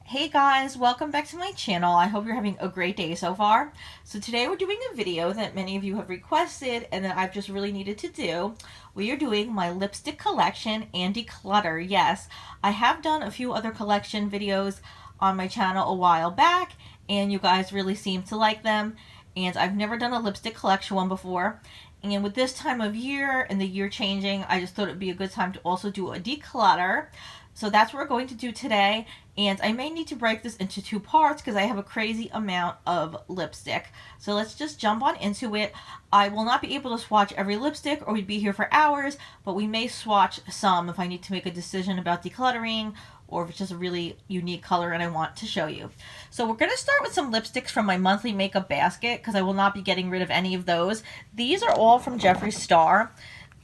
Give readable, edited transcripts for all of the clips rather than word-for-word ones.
Hey guys, welcome back to my channel. I hope you're having a great day so far. So today we're doing a video that many of you have requested and that I've just really needed to do. We are doing my lipstick collection and declutter. Yes, I have done a few other collection videos on my channel a while back and you guys really seem to like them. And I've never done a lipstick collection one before. And with this time of year and the year changing, I just thought it would be a good time to also do a declutter. So that's what we're going to do today. And I may need to break this into two parts because I have a crazy amount of lipstick. So let's just jump on into it. I will not be able to swatch every lipstick or we'd be here for hours, but we may swatch some if I need to make a decision about decluttering or if it's just a really unique color and I want to show you. So we're going to start with some lipsticks from my monthly makeup basket because I will not be getting rid of any of those. These are all from Jeffree Star.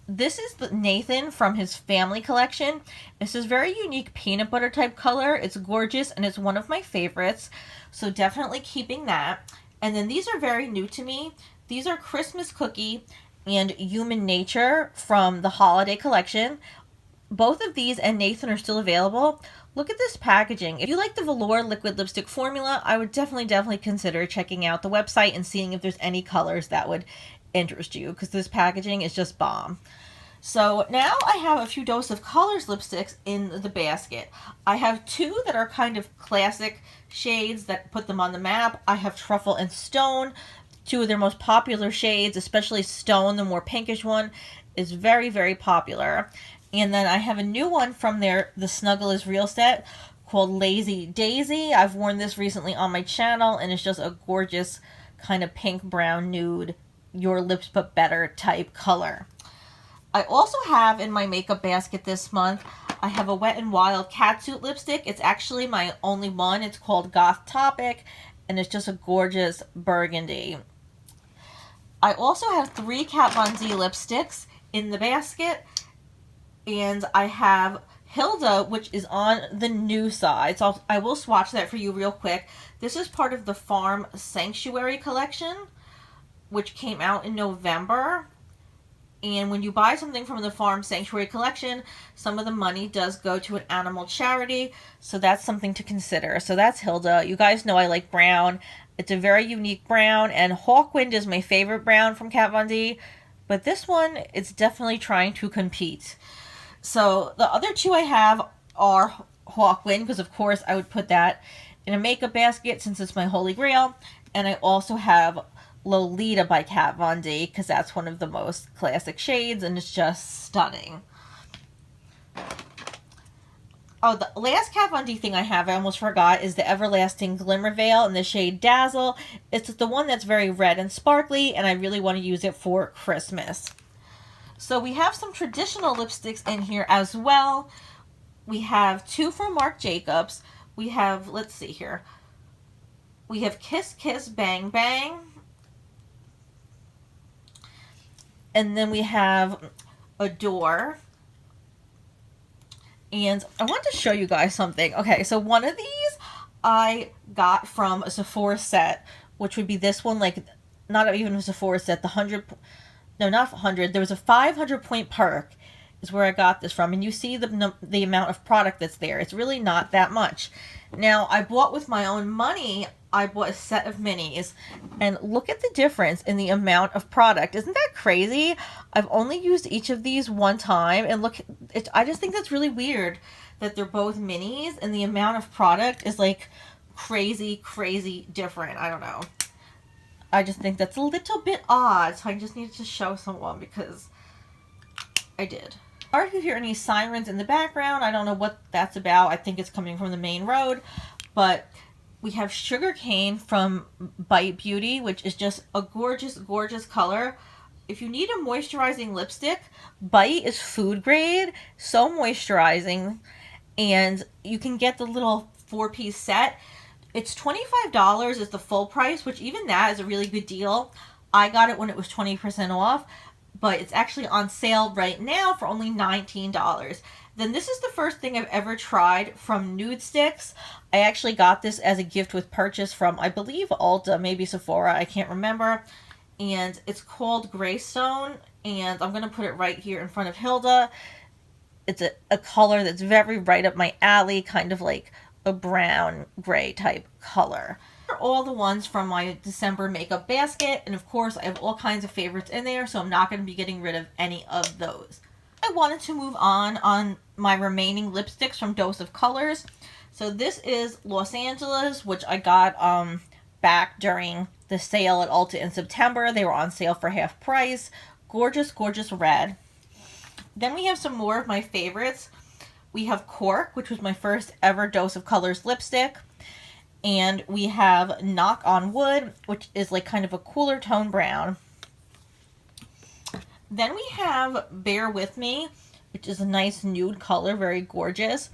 This is the Nathan from his family collection. It's this very unique peanut butter type color. It's gorgeous and it's one of my favorites. So definitely keeping that. And then these are very new to me. These are Christmas Cookie and Human Nature from the holiday collection. Both of these and Nathan are still available. Look at this packaging. If you like the velour liquid lipstick formula, I would definitely consider checking out the website and seeing if there's any colors that would interest you because this packaging is just bomb. So now I have a few Dose of Colors lipsticks in the basket. I have two that are kind of classic shades that put them on the map. I have Truffle and Stone, two of their most popular shades, especially Stone, the more pinkish one, is very, very popular. And then I have a new one from the Snuggle is Real set called Lazy Daisy. I've worn this recently on my channel and it's just a gorgeous kind of pink, brown, nude, your lips but better type color. I also have in my makeup basket this month, I have a Wet n Wild Catsuit lipstick. It's actually my only one. It's called Goth Topic and it's just a gorgeous burgundy. I also have three Kat Von D lipsticks in the basket. And I have Hilda, which is on the new side. So I will swatch that for you real quick. This is part of the Farm Sanctuary collection, which came out in November. And when you buy something from the Farm Sanctuary collection, some of the money does go to an animal charity. So that's something to consider. So that's Hilda. You guys know I like brown. It's a very unique brown. And Hawkwind is my favorite brown from Kat Von D. But this one, it's definitely trying to compete. So the other two I have are Hawkwind, because of course I would put that in a makeup basket since it's my holy grail. And I also have Lolita by Kat Von D, because that's one of the most classic shades and it's just stunning. Oh, the last Kat Von D thing I have, I almost forgot, is the Everlasting Glimmer Veil in the shade Dazzle. It's the one that's very red and sparkly, and I really want to use it for Christmas. So we have some traditional lipsticks in here as well. We have two from Marc Jacobs. We have, let's see here. We have Kiss Kiss Bang Bang. And then we have Adore. And I want to show you guys something. Okay, so one of these I got from a Sephora set, which would be this one, like, not even a Sephora set, the 100... No, not 100. There was a 500 point perk is where I got this from. And you see the amount of product that's there. It's really not that much. Now, I bought with my own money, I bought a set of minis. And look at the difference in the amount of product. Isn't that crazy? I've only used each of these one time. And look, I just think that's really weird that they're both minis. And the amount of product is like crazy, crazy different. I don't know. I just think that's a little bit odd, so I just needed to show someone because I did. Or if you hear any sirens in the background, I don't know what that's about. I think it's coming from the main road. But we have Sugarcane from Bite Beauty, which is just a gorgeous, gorgeous color. If you need a moisturizing lipstick, Bite is food grade, so moisturizing. And you can get the little 4-piece set. It's $25 is the full price, which even that is a really good deal. I got it when it was 20% off, but it's actually on sale right now for only $19. Then this is the first thing I've ever tried from Nude Sticks. I actually got this as a gift with purchase from, I believe, Ulta, maybe Sephora, I can't remember. And it's called Greystone, and I'm going to put it right here in front of Hilda. It's a color that's very right up my alley, kind of like a brown gray type color. These are all the ones from my December makeup basket, and of course I have all kinds of favorites in there, so I'm not going to be getting rid of any of those. I wanted to move on my remaining lipsticks from Dose of Colors. So this is Los Angeles, which I got back during the sale at Ulta in September. They were on sale for half price. Gorgeous, gorgeous red. Then we have some more of my favorites. We have Cork, which was my first ever Dose of Colors lipstick. And we have Knock on Wood, which is like kind of a cooler tone brown. Then we have Bear With Me, which is a nice nude color, very gorgeous.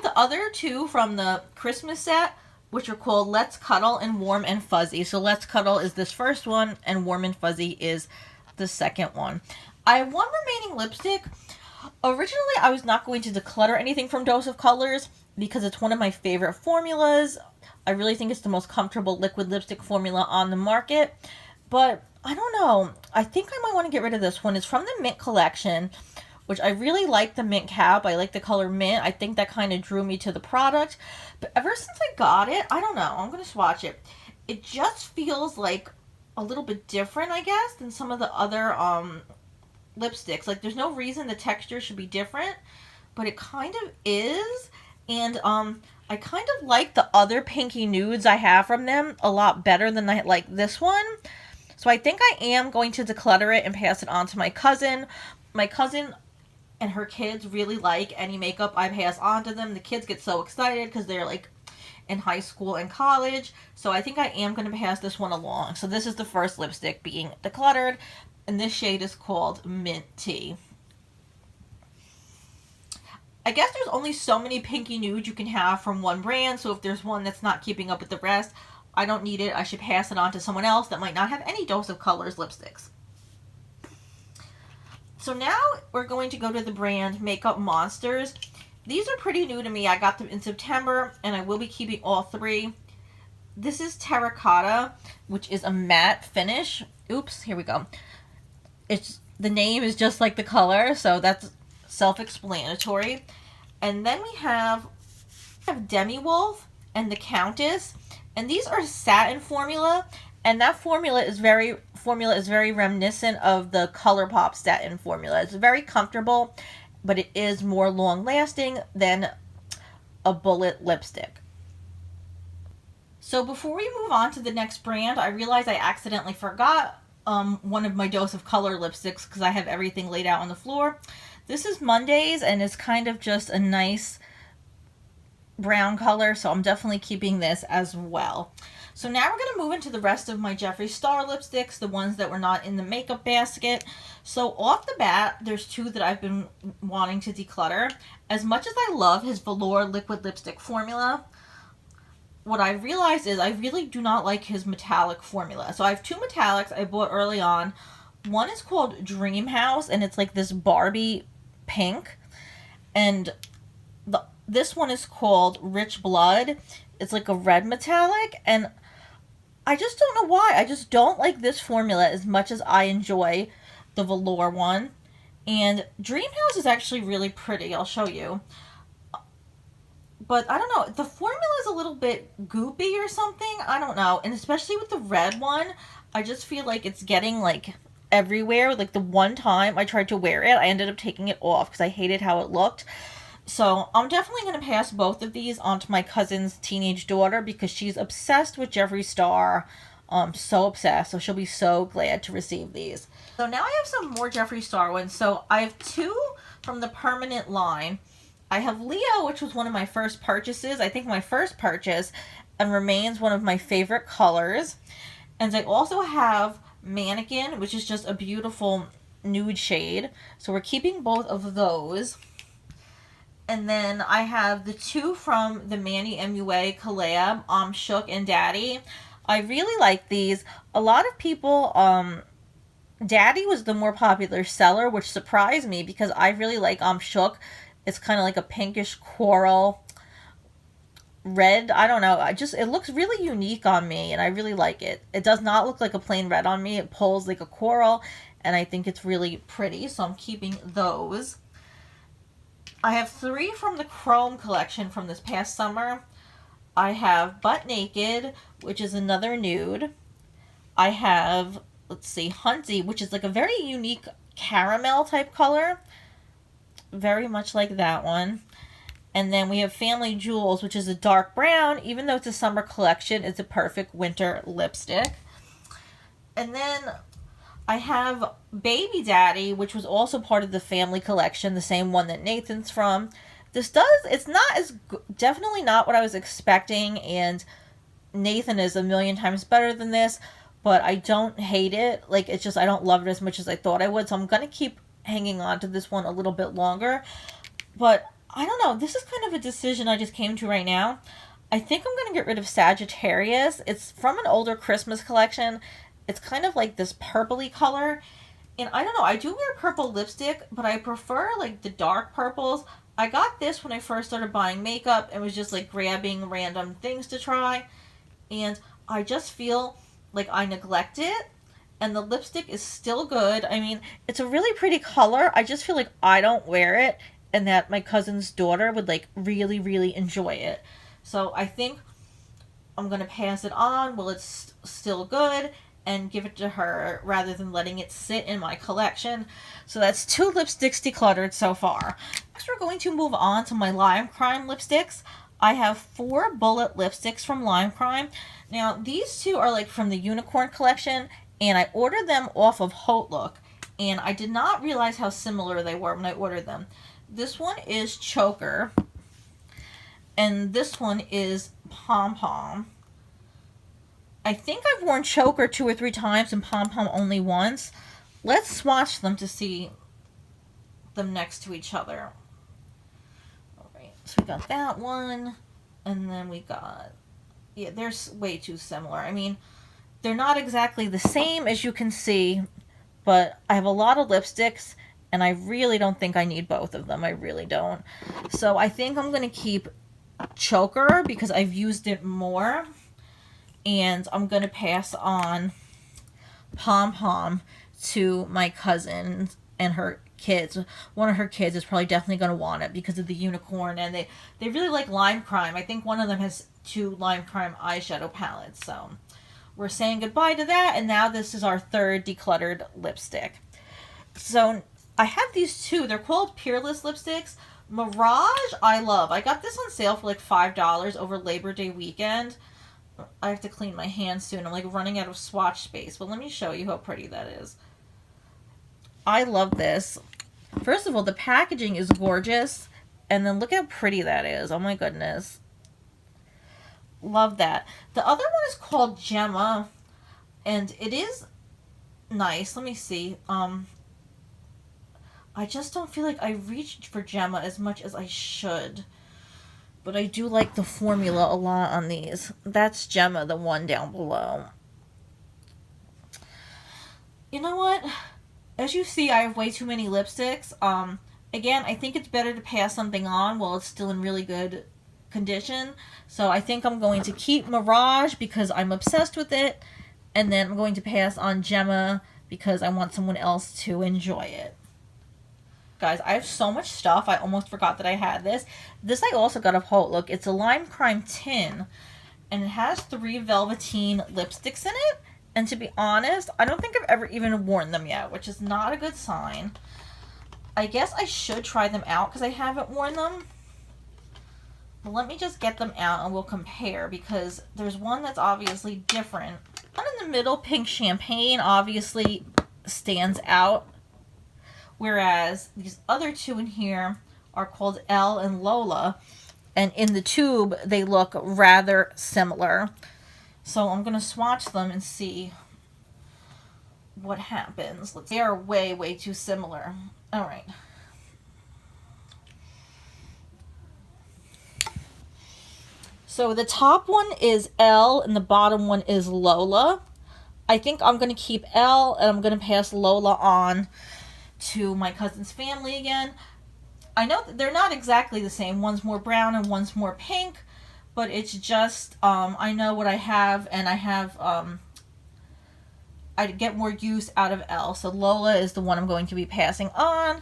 The other two from the Christmas set, which are called Let's Cuddle and Warm and Fuzzy. So Let's Cuddle is this first one, and Warm and Fuzzy is the second one. I have one remaining lipstick. Originally, I was not going to declutter anything from Dose of Colors because it's one of my favorite formulas. I really think it's the most comfortable liquid lipstick formula on the market. But I don't know. I think I might want to get rid of this one. It's from the Mint collection, which I really like the mint cap. I like the color mint. I think that kind of drew me to the product. But ever since I got it, I don't know. I'm going to swatch it. It just feels like a little bit different, I guess, than some of the other lipsticks. Like, there's no reason the texture should be different, but it kind of is. And I kind of like the other pinky nudes I have from them a lot better than I like this one. So I think I am going to declutter it and pass it on to my cousin. My cousin and her kids really like any makeup I pass on to them. The kids get so excited because they're like in high school and college. So I think I am going to pass this one along. So this is the first lipstick being decluttered, and this shade is called Mint Tea. I guess there's only so many pinky nudes you can have from one brand, so if there's one that's not keeping up with the rest, I don't need it. I should pass it on to someone else that might not have any Dose of Colors lipsticks. So now we're going to go to the brand Makeup Monsters. These are pretty new to me. I got them in September, and I will be keeping all three. This is Terracotta, which is a matte finish. Oops, here we go. The name is just like the color, so that's self-explanatory. And then we have Demi Wolf and the Countess, and these are satin formula, and that formula is very reminiscent of the ColourPop satin formula. It's very comfortable, but it is more long-lasting than a bullet lipstick. So before we move on to the next brand, I realized I accidentally forgot one of my Dose of Color lipsticks because I have everything laid out on the floor. This is Monday's, and it's kind of just a nice brown color, so I'm definitely keeping this as well. So now we're going to move into the rest of my Jeffree Star lipsticks, the ones that were not in the makeup basket. So off the bat, there's two that I've been wanting to declutter. As much as I love his velour liquid lipstick formula, what I realized is I really do not like his metallic formula. So I have two metallics I bought early on. One is called Dream House, and it's like this Barbie pink. And this one is called Rich Blood. It's like a red metallic, and I just don't know why. I just don't like this formula as much as I enjoy the velour one. And Dream House is actually really pretty. I'll show you. But I don't know, the formula is a little bit goopy or something. I don't know. And especially with the red one, I just feel like it's getting like everywhere. Like the one time I tried to wear it, I ended up taking it off because I hated how it looked. So I'm definitely going to pass both of these on to my cousin's teenage daughter because she's obsessed with Jeffree Star. So obsessed. So she'll be so glad to receive these. So now I have some more Jeffree Star ones. So I have two from the permanent line. I have Leo, which was one of my first purchases. I think my first purchase, and remains one of my favorite colors. And I also have Mannequin, which is just a beautiful nude shade. So we're keeping both of those. And then I have the two from the Manny MUA collab, Shook and Daddy. I really like these. A lot of people, Daddy was the more popular seller, which surprised me because I really like Shook. It's kind of like a pinkish coral red. I don't know. It looks really unique on me, and I really like it. It does not look like a plain red on me. It pulls like a coral, and I think it's really pretty, so I'm keeping those. I have three from the Chrome collection from this past summer. I have Butt Naked, which is another nude. I have, let's see, Hunty, which is like a very unique caramel type color. Very much like that one. And then we have Family Jewels, which is a dark brown. Even though it's a summer collection, it's a perfect winter lipstick. And then I have Baby Daddy, which was also part of the family collection, the same one that Nathan's from. It's not as, definitely not what I was expecting, and Nathan is a million times better than this, but I don't hate it. Like, it's just, I don't love it as much as I thought I would, so I'm going to keep hanging on to this one a little bit longer. But, I don't know, this is kind of a decision I just came to right now. I think I'm going to get rid of Sagittarius. It's from an older Christmas collection. It's kind of like this purpley color. And I don't know, I do wear purple lipstick, but I prefer like the dark purples. I got this when I first started buying makeup and was just like grabbing random things to try. And I just feel like I neglect it. And the lipstick is still good. I mean, it's a really pretty color. I just feel like I don't wear it and that my cousin's daughter would like really, really enjoy it. So I think I'm going to pass it on while it's still good and give it to her rather than letting it sit in my collection. So that's 2 lipsticks decluttered so far. Next we're going to move on to my Lime Crime lipsticks. I have 4 bullet lipsticks from Lime Crime. Now these 2 are like from the Unicorn collection, and I ordered them off of Hotlook, and I did not realize how similar they were when I ordered them. This one is Choker, and this one is Pom Pom. I think I've worn Choker 2 or 3 times and Pom Pom only once. Let's swatch them to see them next to each other. Alright, so we got that one, and then we got, yeah, they're way too similar. I mean, they're not exactly the same as you can see, but I have a lot of lipsticks, and I really don't think I need both of them. I really don't. So I think I'm going to keep Choker because I've used it more. And I'm going to pass on Pom Pom to my cousin and her kids. One of her kids is probably definitely going to want it because of the unicorn. And they really like Lime Crime. I think one of them has 2 Lime Crime eyeshadow palettes. So we're saying goodbye to that. And now this is our 3rd decluttered lipstick. So I have these 2. They're called Peerless lipsticks. Mirage, I love. I got this on sale for like $5 over Labor Day weekend. I have to clean my hands soon. I'm like running out of swatch space. But let me show you how pretty that is. I love this. First of all, the packaging is gorgeous. And then look how pretty that is. Oh my goodness. Love that. The other one is called Gemma. And it is nice. Let me see. I just don't feel like I reached for Gemma as much as I should. But I do like the formula a lot on these. That's Gemma, the one down below. You know what? As you see, I have way too many lipsticks. Again, I think it's better to pass something on while it's still in really good condition. So I think I'm going to keep Mirage because I'm obsessed with it. And then I'm going to pass on Gemma because I want someone else to enjoy it. Guys, I have so much stuff. I almost forgot that I had this. This I also got off Hotlook. It's a Lime Crime tin. And it has 3 Velveteen lipsticks in it. And to be honest, I don't think I've ever even worn them yet, which is not a good sign. I guess I should try them out because I haven't worn them. But let me just get them out and we'll compare because there's one that's obviously different. One in the middle, Pink Champagne, obviously stands out. Whereas these other 2 in here are called Elle and Lola. And in the tube, they look rather similar. So I'm going to swatch them and see what happens. They are way, way too similar. Alright. So the top one is Elle and the bottom one is Lola. I think I'm going to keep Elle and I'm going to pass Lola on to my cousin's family again. I know that they're not exactly the same. One's more brown and one's more pink, but it's just, I know what I have, and I have, I get more use out of Elle. So Lola is the one I'm going to be passing on.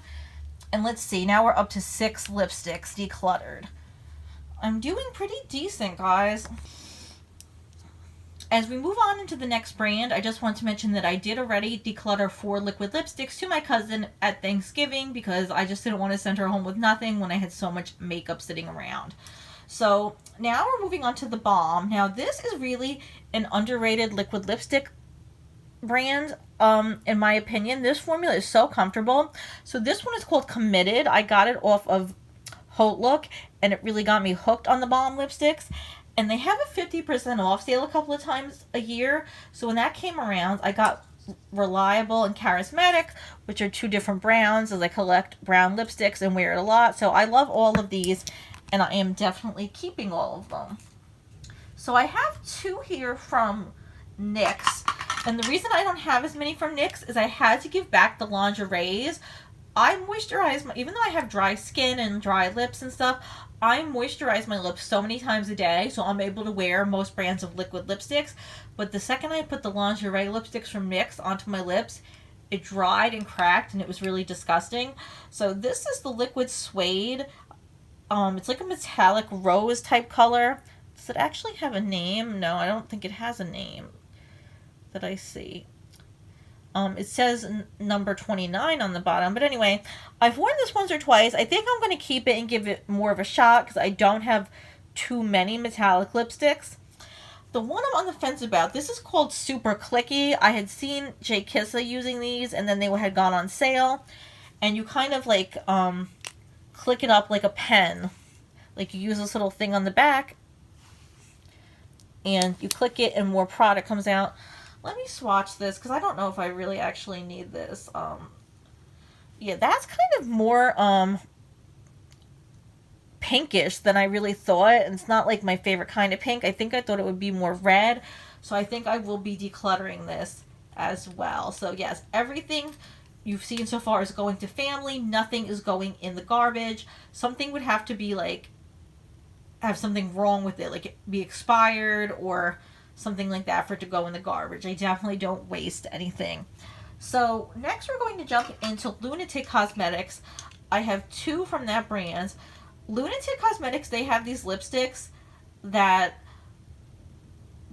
And let's see, now we're up to 6 lipsticks decluttered. I'm doing pretty decent, guys. As we move on into the next brand, I just want to mention that I did already declutter 4 liquid lipsticks to my cousin at Thanksgiving because I just didn't want to send her home with nothing when I had so much makeup sitting around. So now we're moving on to the Balm. Now this is really an underrated liquid lipstick brand. In my opinion, this formula is so comfortable. So this one is called Committed. I got it off of Haute Look, and it really got me hooked on the Balm lipsticks. And they have a 50% off sale a couple of times a year. So when that came around, I got Reliable and Charismatic, which are 2 different browns, as I collect brown lipsticks and wear it a lot. So I love all of these, and I am definitely keeping all of them. So I have 2 here from NYX. And the reason I don't have as many from NYX is I had to give back the lingeries. I moisturize even though I have dry skin and dry lips and stuff, I moisturize my lips so many times a day, so I'm able to wear most brands of liquid lipsticks. But the second I put the lingerie lipsticks from NYX onto my lips, it dried and cracked, and it was really disgusting. So this is the Liquid Suede. It's like a metallic rose type color. Does it actually have a name? No, I don't think it has a name that I see. It says number 29 on the bottom. But anyway, I've worn this once or twice. I think I'm going to keep it and give it more of a shot because I don't have too many metallic lipsticks. The one I'm on the fence about, this is called Super Clicky. I had seen Jay Kissa using these, and then they had gone on sale. And you kind of like click it up like a pen. Like you use this little thing on the back, and you click it and more product comes out. Let me swatch this because I don't know if I really actually need this. Yeah, that's kind of more pinkish than I really thought. And it's not like my favorite kind of pink. I think I thought it would be more red. So I think I will be decluttering this as well. So yes, everything you've seen so far is going to family. Nothing is going in the garbage. Something would have to be like, have something wrong with it. Like it be expired or something like that for it to go in the garbage. I definitely don't waste anything. So next we're going to jump into Lunatic Cosmetics. I have 2 from that brand. Lunatic Cosmetics, they have these lipsticks that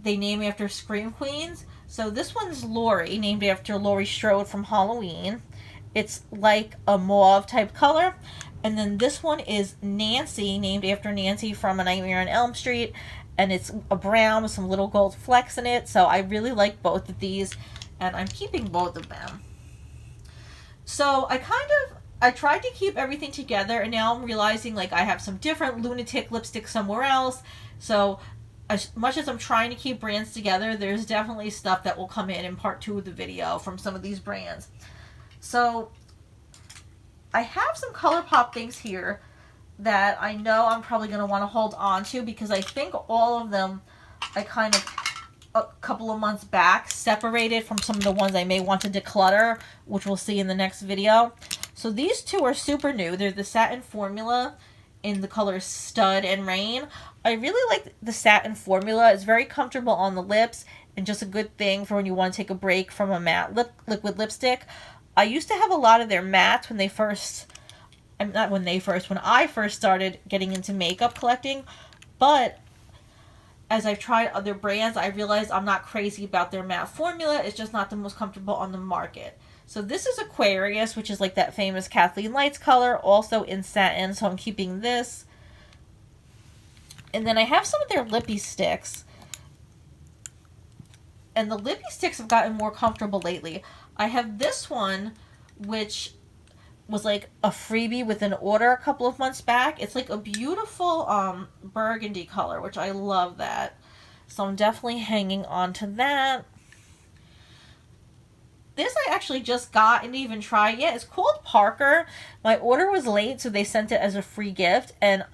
they name after Scream Queens. So this one's Laurie, named after Laurie Strode from Halloween. It's like a mauve type color. And then this one is Nancy, named after Nancy from A Nightmare on Elm Street. And it's a brown with some little gold flecks in it. So I really like both of these, and I'm keeping both of them. So I tried to keep everything together, and now I'm realizing like I have some different Lunatic lipsticks somewhere else. So as much as I'm trying to keep brands together, there's definitely stuff that will come in part 2 of the video from some of these brands. So I have some ColourPop things here that I know I'm probably going to want to hold on to because I think all of them I kind of a couple of months back separated from some of the ones I may want to declutter, which we'll see in the next video. So these 2 are super new. They're the Satin Formula in the colors Stud and Rain. I really like the Satin Formula. It's very comfortable on the lips and just a good thing for when you want to take a break from a matte liquid lipstick. I used to have a lot of their mattes when I first started getting into makeup collecting, but as I've tried other brands, I realized I'm not crazy about their matte formula. It's just not the most comfortable on the market. So this is Aquarius, which is like that famous Kathleen Lights color, also in satin, so I'm keeping this. And then I have some of their lippy sticks. And the lippy sticks have gotten more comfortable lately. I have this one, which was like a freebie with an order a couple of months back. It's like a beautiful burgundy color, which I love that. So I'm definitely hanging on to that. This I actually just got and didn't even try yet. It's called Parker. My order was late, so they sent it as a free gift, and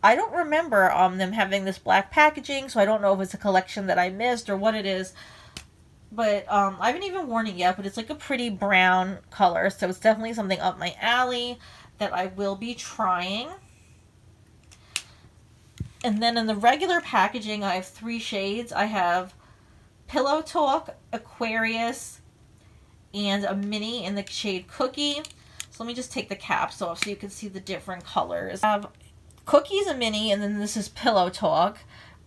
I don't remember them having this black packaging, so I don't know if it's a collection that I missed or what it is. But I haven't even worn it yet, but it's like a pretty brown color, so it's definitely something up my alley that I will be trying. And then in the regular packaging, I have 3 shades. I have Pillow Talk, Aquarius, and a mini in the shade Cookie. So let me just take the caps off so you can see the different colors. I have Cookie's a mini, and then this is Pillow Talk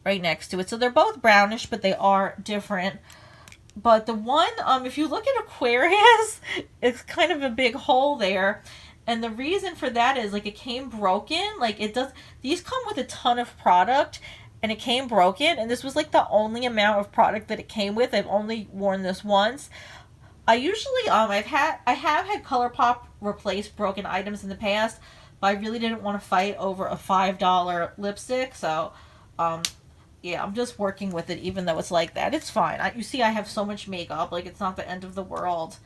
right next to it. So they're both brownish, but they are different. But the one, if you look at Aquarius, it's kind of a big hole there. And the reason for that is, like, it came broken. Like, it does, these come with a ton of product, and it came broken. And this was, like, the only amount of product that it came with. I've only worn this once. I usually, I have had ColourPop replace broken items in the past, but I really didn't want to fight over a $5 lipstick. So, yeah, I'm just working with it, even though it's like that. It's fine. You see, I have so much makeup. Like, it's not the end of the world.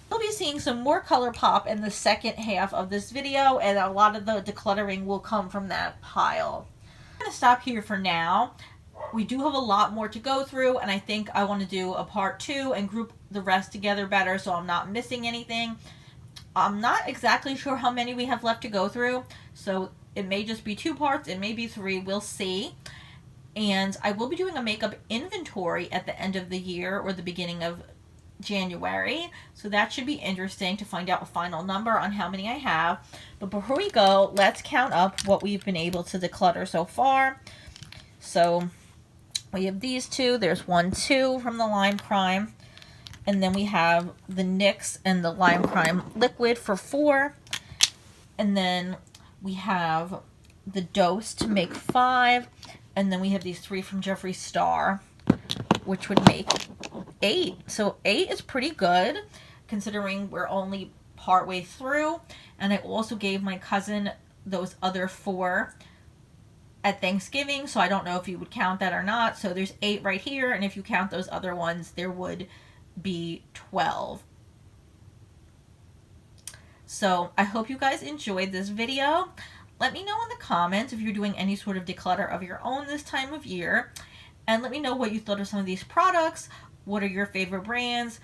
You'll be seeing some more ColourPop in the second half of this video, and a lot of the decluttering will come from that pile. I'm going to stop here for now. We do have a lot more to go through, and I think I want to do a part 2 and group the rest together better so I'm not missing anything. I'm not exactly sure how many we have left to go through, so it may just be 2 parts, it may be 3, we'll see. And I will be doing a makeup inventory at the end of the year or the beginning of January. So that should be interesting to find out a final number on how many I have. But before we go, let's count up what we've been able to declutter so far. So we have these 2. There's 1, 2 from the Lime Crime. And then we have the NYX and the Lime Crime Liquid for 4. And then we have the Dose to make 5. And then we have these 3 from Jeffree Star, which would make 8. So 8 is pretty good, considering we're only partway through. And I also gave my cousin those other 4 at Thanksgiving, so I don't know if you would count that or not. So there's 8 right here, and if you count those other ones, there would be 12. So I hope you guys enjoyed this video. Let me know in the comments if you're doing any sort of declutter of your own this time of year. And let me know what you thought of some of these products. What are your favorite brands?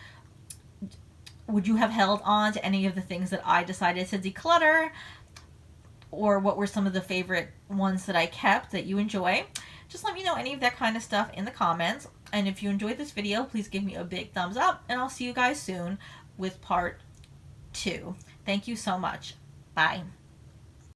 Would you have held on to any of the things that I decided to declutter? Or what were some of the favorite ones that I kept that you enjoy? Just let me know any of that kind of stuff in the comments. And if you enjoyed this video, please give me a big thumbs up. And I'll see you guys soon with part 2. Thank you so much. Bye.